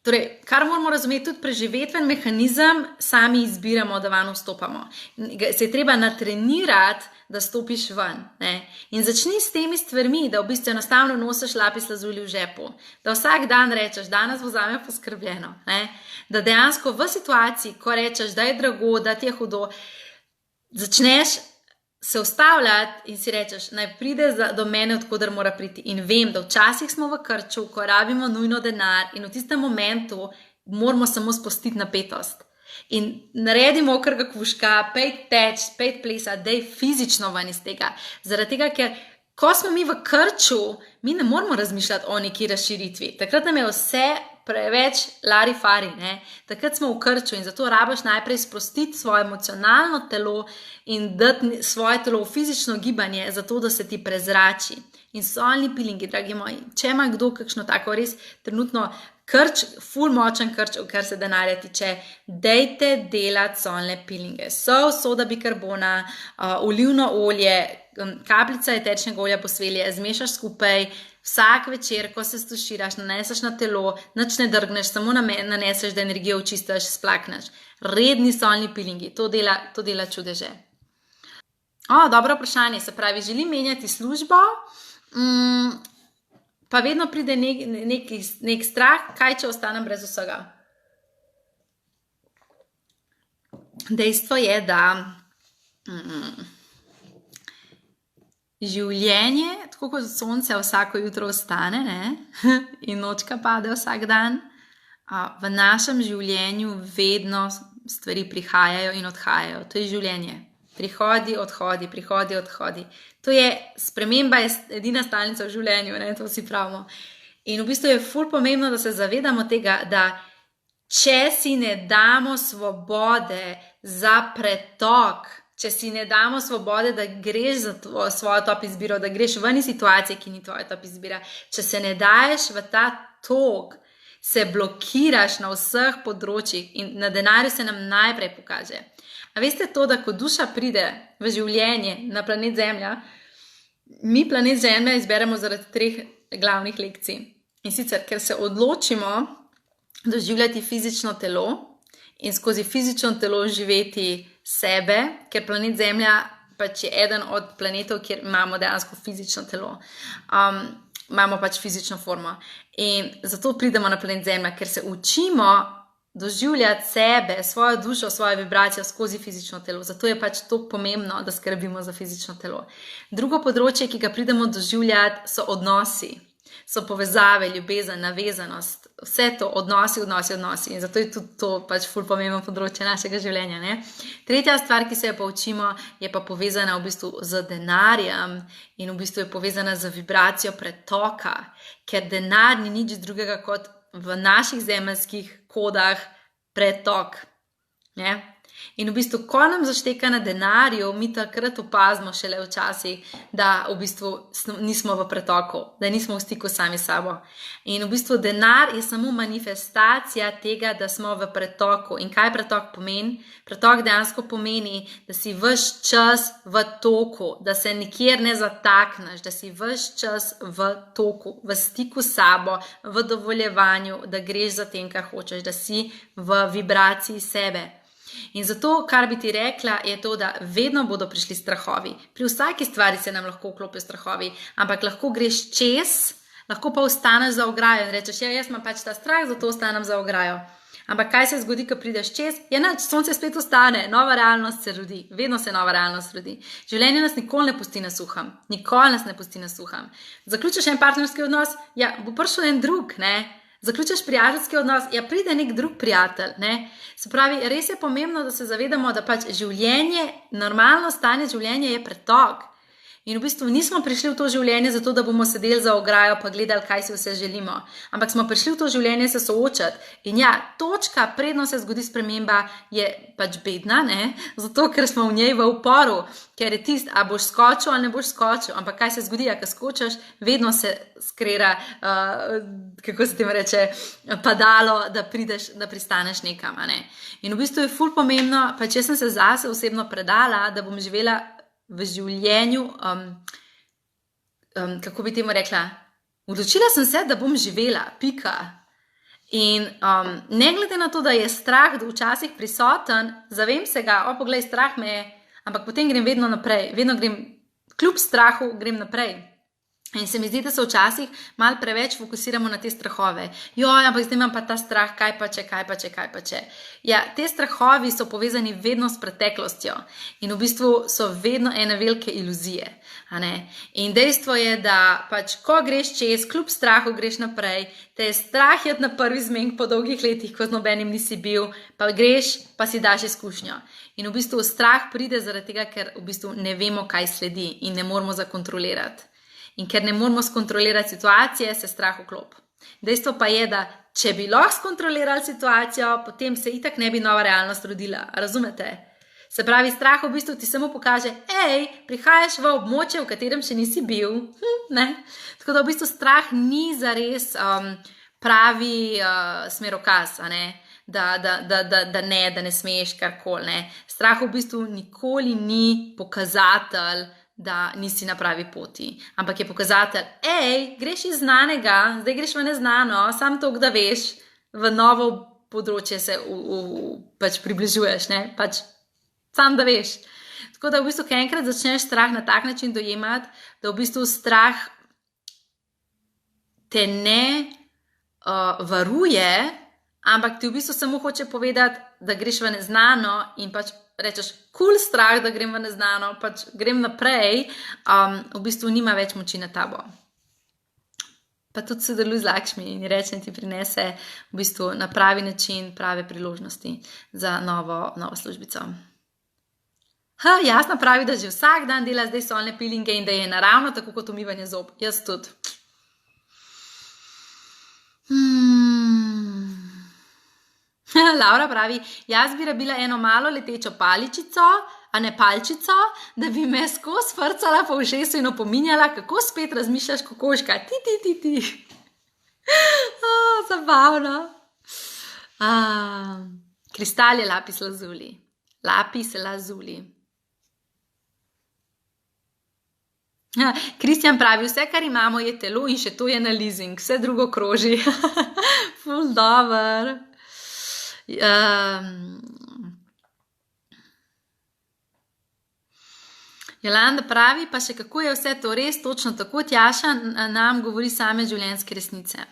Torej, kar moramo razumeti, tudi preživetven mehanizem sami izbiramo, da vanj vstopamo. Se je treba natrenirati, da stopiš ven, ne. In začni s temi stvarmi, da v bistvu enostavno nosiš lapis lazuli v žepu. Da vsak dan rečeš, danes bo zame poskrbljeno, ne. Da dejansko v situaciji, ko rečeš, da je drago, da ti je hudo, začneš se ustavljati in si rečeš, naj pride do mene, odkoder mora priti. In vem, da včasih smo v krču, ko rabimo nujno denar in v tistem momentu moramo samo spustiti napetost. In naredimo okrga kuška, pej teč, pej plesa, dej fizično ven iz tega. Zaradi tega, ker ko smo mi v krču, mi ne moramo razmišljati o neki razširitvi. Takrat nam je vse preveč lari-fari, ne. Takrat smo v krču in zato rabiš najprej sprostiti svoje emocionalno telo in dati svoje telo v fizično gibanje, zato da se ti prezrači. In solni pilingi, dragi moji, če ima kdo kakšno tako res trenutno krč, ful močen krč, kar se denarja tiče, dejte delati solne pilinge. Sol, soda bikarbona, olivno olje, kapljica etečnega olja posvelje, zmešaš skupaj, vsak večer, ko se stuširaš, naneseš na telo, nič ne drgneš, samo naneseš, da energijo očistiš, splakneš. Redni solni pilingi, to dela čudeže. Dobro vprašanje, se pravi, želim menjati službo, pa vedno pride nek strah, kaj če ostanem brez vsega. Dejstvo je, da življenje, tako kot sonce vsako jutro ostane, ne? In nočka pade vsak dan, v našem življenju vedno stvari prihajajo in odhajajo. To je življenje. Prihodi, odhodi, prihodi, odhodi. To je, sprememba je edina stalnica v življenju, ne, to vsi pravimo. In v bistvu je ful pomembno, da se zavedamo tega, da če si ne damo svobode za pretok, če si ne damo svobode, da greš za svojo top izbiro, da greš ven iz situacije, ki ni tvoja top izbira, če se ne daješ v ta tok, se blokiraš na vseh področjih in na denarju se nam najprej pokaže. A veste to, da ko duša pride v življenje na planet Zemlja, mi planet Zemlja izberemo zaradi 3 glavnih lekcij. In sicer, ker se odločimo doživljati fizično telo in skozi fizično telo živeti sebe, ker planet Zemlja pač je eden od planetov, kjer imamo dejansko fizično telo. Imamo pač fizično formo. In zato pridemo na planet Zemlja, ker se učimo doživljati sebe, svojo dušo, svojo vibracijo skozi fizično telo. Zato je pač to pomembno, da skrbimo za fizično telo. Drugo področje, ki ga pridemo doživljati, so odnosi. So povezave, ljubezen, navezanost, vse to, odnosi. In zato je tudi to pač ful pomembno področje našega življenja. Ne? Tretja stvar, ki se jo poučimo, je pa povezana v bistvu z denarjem in v bistvu je povezana z vibracijo pretoka, ker denar ni nič drugega kot v naših zemeljskih kodah pretok. Ne? In v bistvu, ko nam zašteka na denarju, mi takrat opazimo šele včasih, da v bistvu nismo v pretoku, da nismo v stiku sami s sabo. In v bistvu denar je samo manifestacija tega, da smo v pretoku. In kaj pretok pomeni? Pretok dejansko pomeni, da si ves čas v toku, da se nikjer ne zatakneš, da si ves čas v toku, v stiku s sabo, v dovoljevanju, da greš za tem, kar hočeš, da si v vibraciji sebe. In zato, kar bi ti rekla, je to, da vedno bodo prišli strahovi. Pri vsaki stvari se nam lahko vklopijo strahovi, ampak lahko greš čez, lahko pa ostaneš za ograjo in rečeš, jaz imam pač ta strah, zato ostanem za ograjo. Ampak kaj se zgodi, ko prideš čez? Sonce spet ostane, nova realnost se rodi, vedno se nova realnost rodi. Življenje nas nikoli ne pusti na suhem, Zaključiš en partnerski odnos, bo prišel en drug, ne? Zaključiš prijateljski odnos, pride nek drug prijatelj, ne? Se pravi, res je pomembno, da se zavedamo, da pač življenje, normalno stanje življenja je pretok. In v bistvu nismo prišli v to življenje zato, da bomo sedeli za ograjo pa gledali, kaj si vse želimo. Ampak smo prišli v to življenje se soočati. In točka, predno se zgodi sprememba, je pač bedna, ne? Zato, ker smo v njej v uporu, ker je tist, a boš skočil ali ne boš skočil. Ampak kaj se zgodi, ko skočiš, vedno se skrera, kako se tem reče, padalo, da pristaneš nekam, ne? In v bistvu je ful pomembno, pač jaz sem se zase osebno predala, da bom živela v življenju, kako bi temu rekla, odločila sem se, da bom živela, pika. In ne glede na to, da je strah včasih prisoten, zavem se ga, poglej, strah me je, ampak potem grem vedno naprej, kljub strahu grem naprej. In se mi zdi, da se včasih malo preveč fokusiramo na te strahove. Ampak zdaj imam pa ta strah, kaj pa če. Te strahovi so povezani vedno s preteklostjo in v bistvu so vedno ene velike iluzije. In dejstvo je, da pač ko greš čez, kljub strahu greš naprej, te je strah iti na prvi zmenk po dolgih letih, ko z nobenim nisi bil, pa greš, pa si daš izkušnjo. In v bistvu strah pride zaradi tega, ker v bistvu ne vemo, kaj sledi in ne moramo zakontrolirati. In ker ne moramo skontrolirati situacije, se strah vklop. Dejstvo pa je, da če bi lahko skontrolirali situacijo, potem se itak ne bi nova realnost rodila. Razumete? Se pravi, strah v bistvu ti samo pokaže, prihajaš v območje, v katerem še nisi bil. Ne? Tako da v bistvu strah ni zares pravi smerokaz, da ne smeš karkoli. Ne? Strah v bistvu nikoli ni pokazatelj, da nisi na pravi poti. Ampak je pokazatelj, greš iz znanega, zdaj greš v neznano, sam to, da veš, v novo področje se pač približuješ, ne? Pač sam da veš. Tako da v bistvu, ko enkrat začneš strah na tak način dojemati, da v bistvu strah te ne varuje, ampak ti v bistvu samo hoče povedati, da greš v neznano in pač rečeš, strah, da grem v neznano, pač grem naprej, v bistvu nima več moči na tabo. Pa tudi sodeluj z Lakšmi in reče, ti prinese v bistvu na pravi način, prave priložnosti za novo službico. Jasna pravi, da že vsak dan dela zdaj solne pilinge in da je naravno tako kot umivanje zob. Jaz tudi. Laura pravi, jaz bi rabila eno malo letečo paličico, a ne palčico, da bi me skozi frcala po ušesu in opominjala, kako spet razmišljaš kokoška. Ti. Zabavno. Kristal je lapis lazuli. Lapis lazuli. Kristjan pravi, vse, kar imamo, je telo in še to je na leasing, vse drugo kroži. Ful dober. Jolanda pravi, pa še kako je vse to res, točno tako. Tjaša nam govori same življenjske resnice.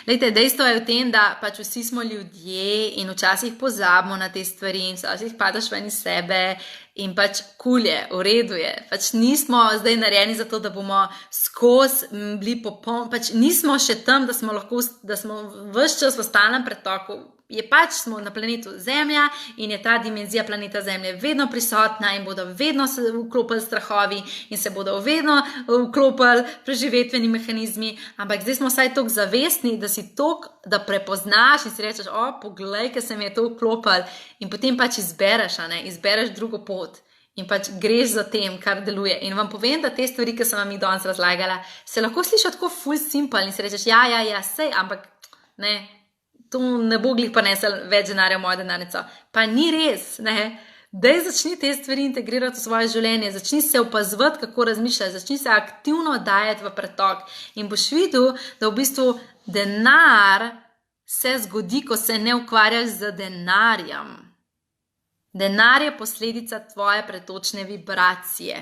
Lejte, dejstvo je v tem, da pač vsi smo ljudje in včasih pozabimo na te stvari in včasih padaš ven iz sebe in pač kul je, v redu je. Pač nismo zdaj narejeni za to, da bomo skozi bili popoln, pač nismo še tam, da smo ves čas v stalnem pretoku. Je pač smo na planetu Zemlja in je ta dimenzija planeta Zemlje vedno prisotna in bodo vedno se vklopili strahovi in se bodo vedno vklopili preživetveni mehanizmi, ampak zdaj smo vsaj toliko zavestni, da si toliko, da prepoznaš in si rečeš, poglej, ker se mi je to vklopil in potem pač izbereš drugo pot in pač greš za tem, kar deluje. In vam povem, da te stvari, ki sem vam jih danes razlagala, se lahko sliši tako full simple in si rečeš, sej, ampak ne, to ne bo glih prinesel več denarja v mojo denarnico. Pa ni res, ne. Daj začni te stvari integrirati v svoje življenje, začni se opazovati, kako razmišljaš, začni se aktivno dajati v pretok in boš videl, da v bistvu denar se zgodi, ko se ne ukvarjaš z denarjem. Denar je posledica tvoje pretočne vibracije.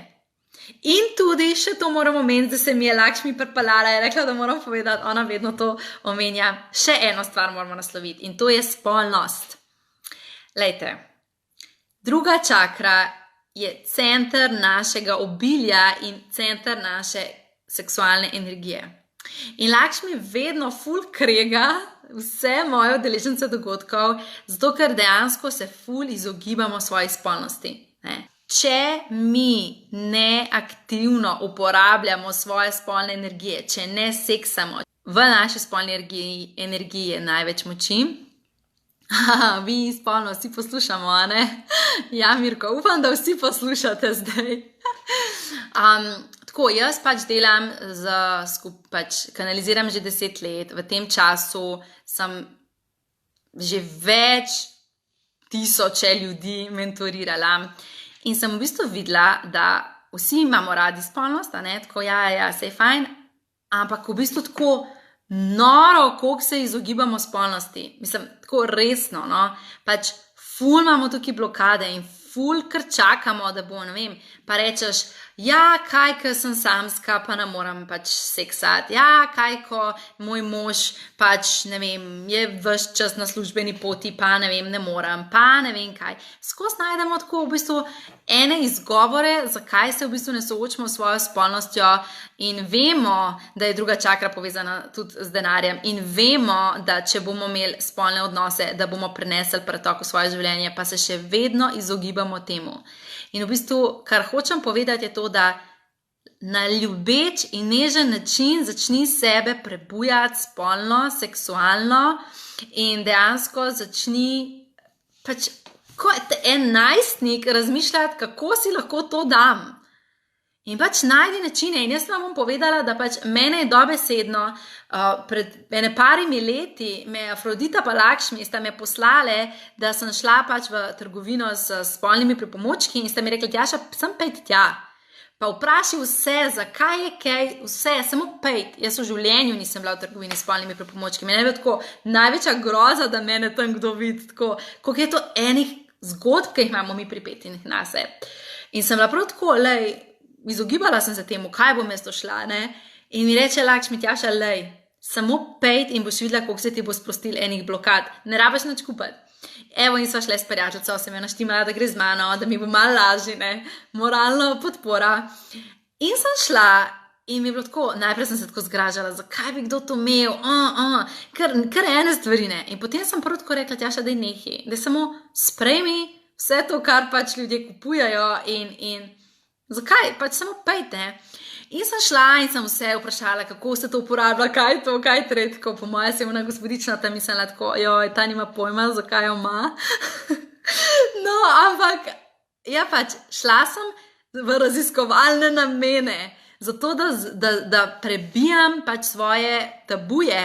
In tudi, še to moramo omeniti, da se mi je Lakšmi pripalala, je rekla, da moram povedati, ona vedno to omenja. Še eno stvar moramo nasloviti in to je spolnost. Lejte, druga čakra je center našega obilja in center naše seksualne energije. In Lakšmi vedno ful krega vse moje udeležence dogodkov, zato ker dejansko se ful izogibamo svoji spolnosti, ne. Če mi ne aktivno uporabljamo svoje spolne energije, če ne seksamo, v naši spolni energiji je največ moči. Vi spolno vsi poslušamo, a ne? Ja, Mirko, upam, da vsi poslušate zdaj. Tako, jaz pač delam kanaliziram že 10 let. V tem času sem že več tisoče ljudi mentorirala. In sem v bistvu videla, da vsi imamo radi spolnost, a ne, tako saj fajn, ampak v bistvu tako noro, koliko se izogibamo spolnosti. Mislim, tako resno, no, pač ful imamo tukaj blokade in ful kar čakamo, da bo, ne vem, pa rečeš, kaj, ko sem samska, pa ne moram pač seksati, kaj, ko moj mož pač, ne vem, je ves čas na službeni poti, pa ne vem, ne moram, pa ne vem kaj. Skozi najdemo tako v bistvu ene izgovore, zakaj se v bistvu ne soočimo s svojo spolnostjo in vemo, da je druga čakra povezana tudi z denarjem in vemo, da če bomo imeli spolne odnose, da bomo prenesli pretok v svoje življenje, pa se še vedno izogibamo temu. In v bistvu, kar hočem povedati, je to, da na ljubeč in nežen način začni sebe prebujati spolno, seksualno in dejansko začni pač kot en najstnik razmišljati, kako si lahko to dam. In pač najdi načine in jaz vam bom povedala, da pač mene je dobesedno pred parimi leti me Afrodita pa Lakšmi sta me poslale, da sem šla pač v trgovino s spolnimi pripomočki in sta mi rekli, Tjaša, sem pejt tja. Pa vpraši vse, zakaj je kaj, vse, samo pejt. Jaz v življenju nisem bila v trgovini s spolnimi pripomočki. Mene je tako največja groza, da mene tam kdo vidi, tako, koliko je to enih zgodb, ki jih imamo mi pripetenih nase. In sem bila prav tako, izogibala sem se temu, kaj bom jaz to šla, ne? In mi reče Lakšmi, Tjaša, samo pejt in boš videla, koliko se ti bo sprostil enih blokad. Ne rabiš nič kupiti. Evo, in sva šla s prijateljico, sem jo naštimala, da gre z mano, da mi bo malo lažje, ne? Moralna podpora. In sem šla in mi je bilo tako, najprej sem se tako zgražala, zakaj bi kdo to imel, kar ene stvari, ne? In potem sem prvo tako rekla, Tjaša, daj nehi, da samo sprejmi vse to, kar pač ljudje kupujajo in zakaj? Pač samo pejte, ne? In sem šla in sem vse vprašala, kako se to uporablja, kaj je to, kaj je tretko. Po moje se je ona gospodična tam mislila tako, ta nima pojma, zakaj jo ima. No, ampak, pač, šla sem v raziskovalne namene, zato da prebijam pač svoje tabuje.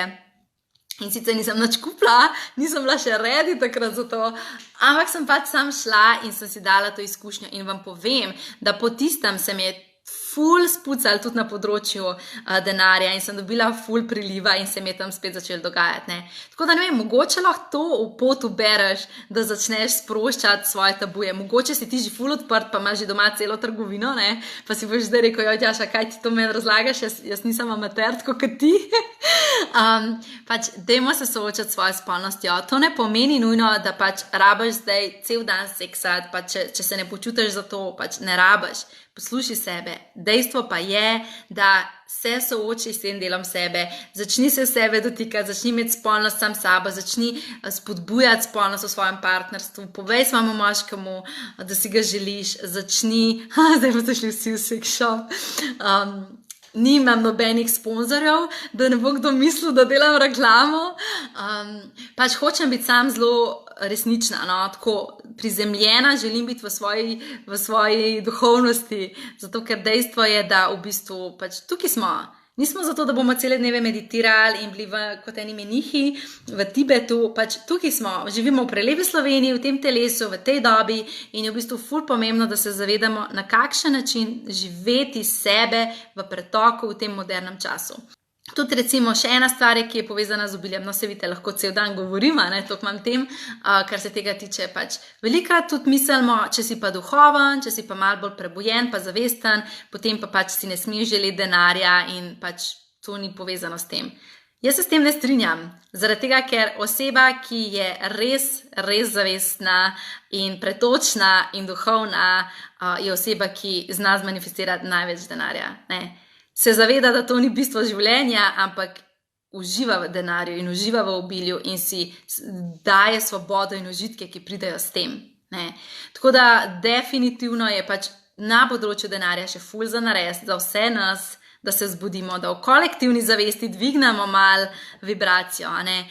In sicer nisem nič kupila, nisem bila še ready takrat za to, ampak sem pač sam šla in sem si dala to izkušnjo in vam povem, da po tistem se mi je ful spucali tudi na področju denarja in sem dobila ful priliva in se mi je tam spet začelo dogajati. Ne. Tako da ne vem, mogoče lahko to v pot ubereš, da začneš sproščati svoje tabuje. Mogoče si ti že ful odprt, pa imaš že doma celo trgovino, ne, pa si boš zdaj rekel, Tjaša, kaj ti to meni razlagaš, jaz nisem amater, tako kot ti. Pač dajmo se soočati s svojo spolnostjo. To ne pomeni nujno, da pač rabiš zdaj cel dan seksati, pa če se ne počutiš za to, pač ne rabiš. Poslušaj sebe. Dejstvo pa je, da se sooči s tem delom sebe, začni se sebe dotikati, začni imeti spolnost sam sabo, začni spodbujati spolnost v svojem partnerstvu, povej svojemu moškemu, da si ga želiš, začni, zdaj boste šli vsi v sex shop, nimam nobenih sponzorjev, da ne bo kdo mislil, da delam reklamo, pač hočem biti sam zelo resnična, no, tako prizemljena, želim biti v svoji duhovnosti, zato ker dejstvo je, da v bistvu pač tukaj smo. Nismo zato, da bomo cele dneve meditirali in bili kot eni menihi v Tibetu, pač tukaj smo, živimo v prelepi Sloveniji, v tem telesu, v tej dobi in je v bistvu ful pomembno, da se zavedamo, na kakšen način živeti sebe v pretoku v tem modernem času. Tudi recimo še ena stvar, ki je povezana z obiljem, no se vidite, lahko cel dan govorim, toliko imam tem, kar se tega tiče, pač velikrat tudi mislimo, če si pa duhoven, če si pa malo bolj prebujen, pa zavesten, potem pa pač si ne smeš želeti denarja in pač to ni povezano s tem. Jaz se s tem ne strinjam, zaradi tega, ker oseba, ki je res zavestna in pretočna in duhovna, je oseba, ki zna zmanifestirati največ denarja, ne. Se zaveda, da to ni bistvo življenja, ampak uživa v denarju in uživa v obilju in si daje svobodo in užitke, ki pridejo s tem. Ne. Tako da definitivno je pač na področju denarja še ful za narediti za vse nas, da se zbudimo, da v kolektivni zavesti dvignemo malo vibracijo. Ne.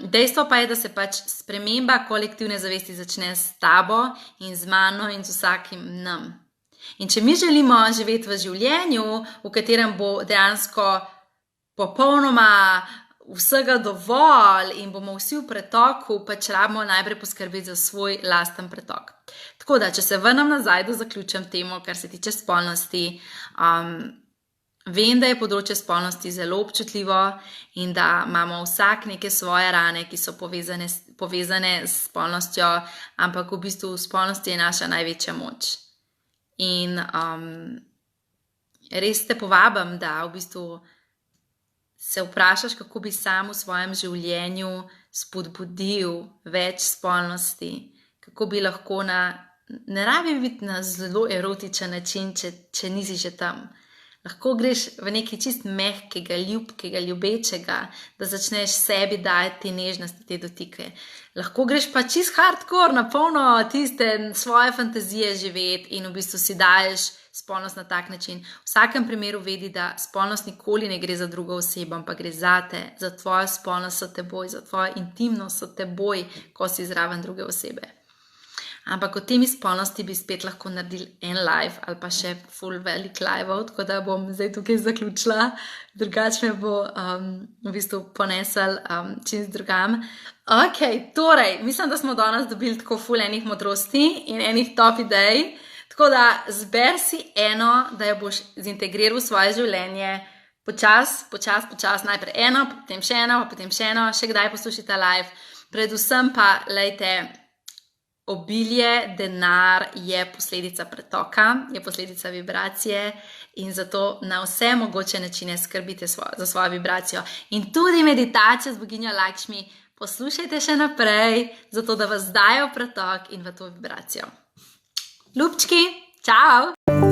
Dejstvo pa je, da se pač sprememba kolektivne zavesti začne s tabo in z mano in z vsakim nam. In če mi želimo živeti v življenju, v katerem bo dejansko popolnoma vsega dovolj in bomo vsi v pretoku, pač rabimo najprej poskrbeti za svoj lasten pretok. Tako da, če se vrnem nazaj, da zaključim temo, kar se tiče spolnosti, vem, da je področje spolnosti zelo občutljivo in da imamo vsak neke svoje rane, ki so povezane s spolnostjo, ampak v bistvu v spolnosti je naša največja moč. In res te povabim, da v bistvu se vprašaš, kako bi sam v svojem življenju spodbudil več spolnosti, kako bi lahko ne rabi biti na zelo erotičen način, če nisi že tam. Lahko greš v nekaj čist mehkega, ljubkega, ljubečega, da začneš sebi dajati te nežnosti, te dotike. Lahko greš pa čist hardcore, na polno tiste svoje fantazije živeti in v bistvu si daješ spolnost na tak način. V vsakem primeru vedi, da spolnost nikoli ne gre za drugo osebo, ampak gre zate, za tvojo spolnost s teboj, za tvojo intimnost s teboj, ko si zraven druge osebe. Ampak o temi spolnosti bi spet lahko naredili en live ali pa še ful velik live, tako da bom zdaj tukaj zaključila, drugače me bo v bistvu ponesel čist drugam. Ok, torej, mislim, da smo danes dobili tako ful enih modrosti in enih top idej, tako da zber si eno, da jo boš zintegriral v svoje življenje, počas, najprej eno, potem še eno, potem še eno, še kdaj poslušajte live, predvsem pa, lejte, obilje, denar je posledica pretoka, je posledica vibracije in zato na vse mogoče načine skrbite za svojo vibracijo. In tudi meditacijo z boginjo Lakšmi poslušajte še naprej, zato da vas dajo v pretok in v to vibracijo. Ljubčki, čau!